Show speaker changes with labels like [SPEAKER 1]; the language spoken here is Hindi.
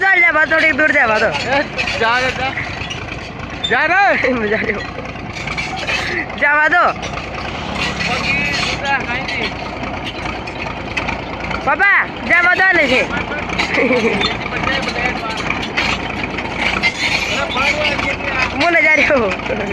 [SPEAKER 1] जा थोड़ी दूर जा दो
[SPEAKER 2] जा
[SPEAKER 1] जावा दो पापा जावा दो लेके मुझे जा रही हो
[SPEAKER 2] थोड़ा